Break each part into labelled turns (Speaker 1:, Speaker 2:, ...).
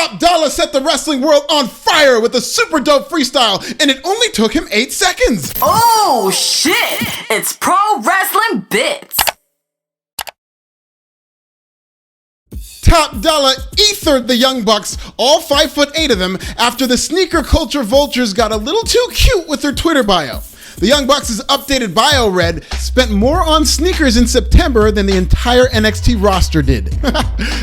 Speaker 1: Top Dollar set the wrestling world on fire with a super dope freestyle, and it only took him 8 seconds.
Speaker 2: Oh shit! It's Pro Wrestling Bits.
Speaker 1: Top Dollar ethered the Young Bucks, all 5'8" of them, after the sneaker culture vultures got a little too cute with their Twitter bio. The Young Bucks' updated bio read, spent more on sneakers in September than the entire NXT roster did.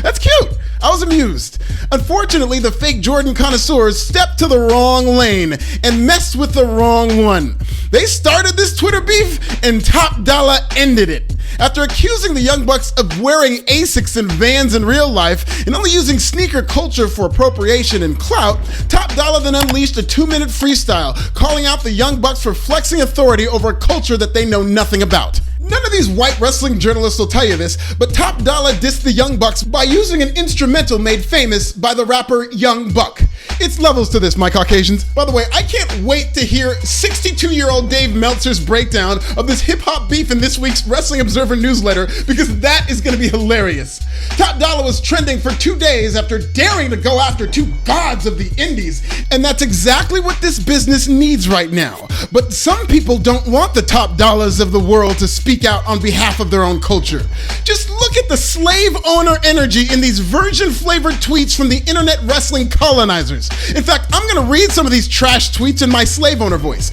Speaker 1: That's cute. I was amused. Unfortunately, the fake Jordan connoisseurs stepped to the wrong lane and messed with the wrong one. They started this Twitter beef and Top Dollar ended it. After accusing the Young Bucks of wearing Asics and Vans in real life and only using sneaker culture for appropriation and clout, Top Dollar then unleashed a 2-minute freestyle, calling out the Young Bucks for flexing authority over a culture that they know nothing about. None of these white wrestling journalists will tell you this, but Top Dollar dissed the Young Bucks by using an instrumental made famous by the rapper Young Buck. It's levels to this, my Caucasians. By the way, I can't wait to hear 62-year-old Dave Meltzer's breakdown of this hip-hop beef in this week's Wrestling Observer newsletter, because that is going to be hilarious. Top Dollar was trending for 2 days after daring to go after 2 gods of the indies, and that's exactly what this business needs right now. But some people don't want the Top Dollars of the world to speak out on behalf of their own culture. Just look at the slave owner energy in these virgin-flavored tweets from the internet wrestling colonizers. In fact, I'm gonna read some of these trash tweets in my slave owner voice.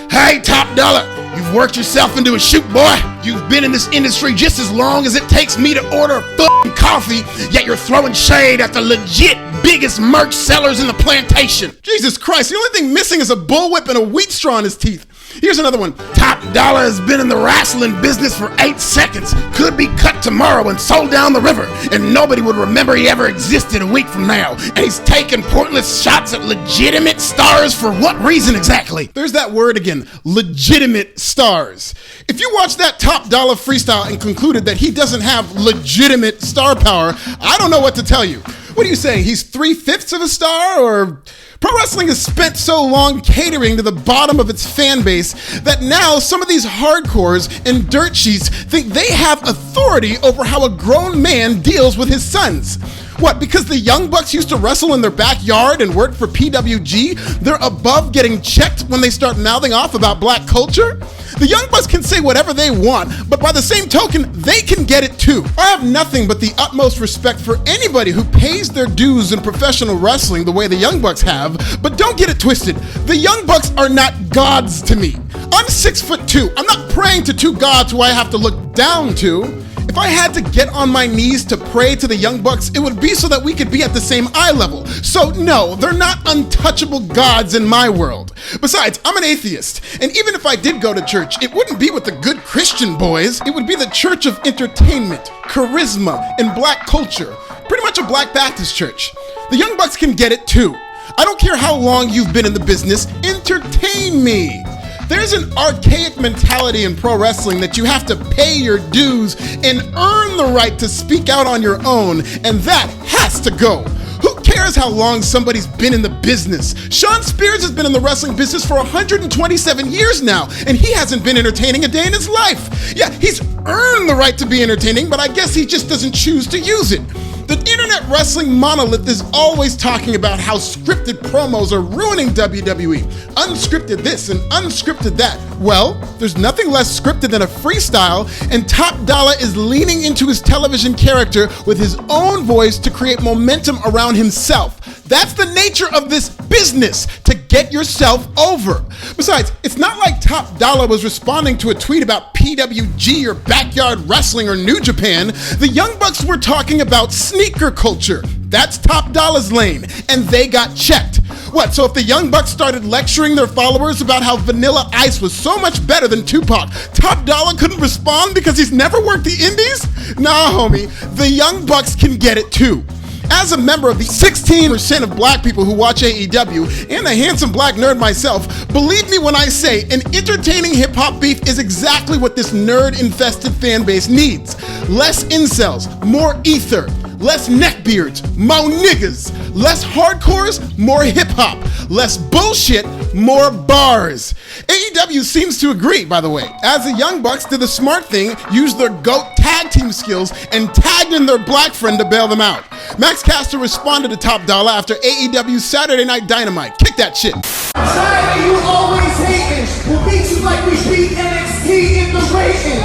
Speaker 1: Hey, Top Dollar, you've worked yourself into a shoot, boy. You've been in this industry just as long as it takes me to order a f***ing coffee, yet you're throwing shade at the legit biggest merch sellers in the plantation. Jesus Christ, the only thing missing is a bullwhip and a wheat straw in his teeth. Here's another one. Top Dollar has been in the wrestling business for 8 seconds. Could be cut tomorrow and sold down the river, and nobody would remember he ever existed a week from now. And he's taking pointless shots at legitimate stars for what reason exactly? There's that word again, legitimate stars. If you watched that Top Dollar freestyle and concluded that he doesn't have legitimate star power, I don't know what to tell you. What are you saying? He's 3/5 of a star, or? Pro wrestling has spent so long catering to the bottom of its fan base that now some of these hardcores and dirt sheets think they have authority over how a grown man deals with his sons. What, because the Young Bucks used to wrestle in their backyard and work for PWG, they're above getting checked when they start mouthing off about black culture? The Young Bucks can say whatever they want, but by the same token, they can get it too. I have nothing but the utmost respect for anybody who pays their dues in professional wrestling the way the Young Bucks have, but don't get it twisted. The Young Bucks are not gods to me. I'm 6'2". I'm not praying to 2 gods who I have to look down to. If I had to get on my knees to pray to the Young Bucks, it would be so that we could be at the same eye level. So no, they're not untouchable gods in my world. Besides, I'm an atheist, and even if I did go to church, it wouldn't be with the good Christian boys. It would be the church of entertainment, charisma, and black culture. Pretty much a Black Baptist church. The Young Bucks can get it too. I don't care how long you've been in the business, entertain me. There's an archaic mentality in pro wrestling that you have to pay your dues and earn the right to speak out on your own, and that has to go. Who cares how long somebody's been in the business? Shawn Spears has been in the wrestling business for 127 years now, and he hasn't been entertaining a day in his life. Yeah, he's earned the right to be entertaining, but I guess he just doesn't choose to use it. The internet wrestling monolith is always talking about how scripted promos are ruining WWE. Unscripted this and unscripted that. Well, there's nothing less scripted than a freestyle, and Top Dollar is leaning into his television character with his own voice to create momentum around himself. That's the nature of this business, to get yourself over. Besides, it's not like Top Dollar was responding to a tweet about PWG or Backyard Wrestling or New Japan. The Young Bucks were talking about sneaker culture. That's Top Dollar's lane, and they got checked. What, so if the Young Bucks started lecturing their followers about how Vanilla Ice was so much better than Tupac, Top Dollar couldn't respond because he's never worked the indies? Nah, homie, the Young Bucks can get it too. As a member of the 16% of black people who watch AEW, and a handsome black nerd myself, believe me when I say an entertaining hip-hop beef is exactly what this nerd-infested fan base needs. Less incels, more ether. Less neckbeards, more niggas. Less hardcores, more hip-hop. Less bullshit, more bars. AEW seems to agree, by the way, as the Young Bucks did the smart thing, used their GOAT tag team skills and tagged in their black friend to bail them out. Max Caster responded to Top Dollar after AEW's Saturday Night Dynamite. Kick that shit.
Speaker 3: Sorry, you always hating. We'll beat you like we beat NXT in the ratings.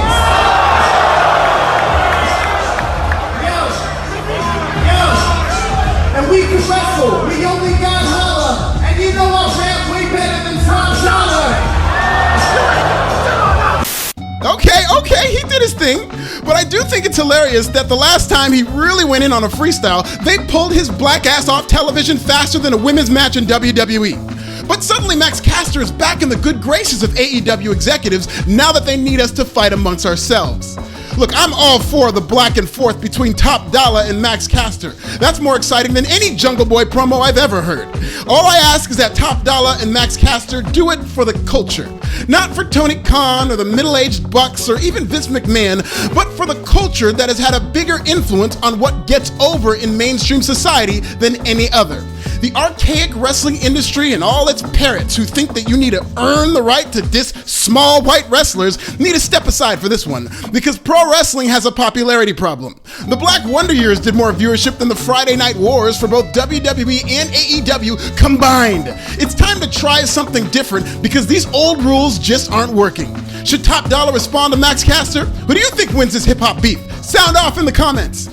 Speaker 3: And we can wrestle. We only got holla. And you know our rap way better than Tom Dollar.
Speaker 1: Okay, he did his thing. But I do think it's hilarious that the last time he really went in on a freestyle, they pulled his black ass off television faster than a women's match in WWE. But suddenly Max Caster is back in the good graces of AEW executives now that they need us to fight amongst ourselves. Look, I'm all for the back and forth between Top Dollar and Max Caster. That's more exciting than any Jungle Boy promo I've ever heard. All I ask is that Top Dollar and Max Caster do it for the culture. Not for Tony Khan or the middle-aged Bucks or even Vince McMahon, but for the culture that has had a bigger influence on what gets over in mainstream society than any other. The archaic wrestling industry and all its parrots who think that you need to earn the right to diss small white wrestlers need to step aside for this one, because pro wrestling has a popularity problem. The Black Wonder Years did more viewership than the Friday Night Wars for both WWE and AEW combined. It's time to try something different because these old rules just aren't working. Should Top Dollar respond to Max Caster? Who do you think wins this hip-hop beef? Sound off in the comments.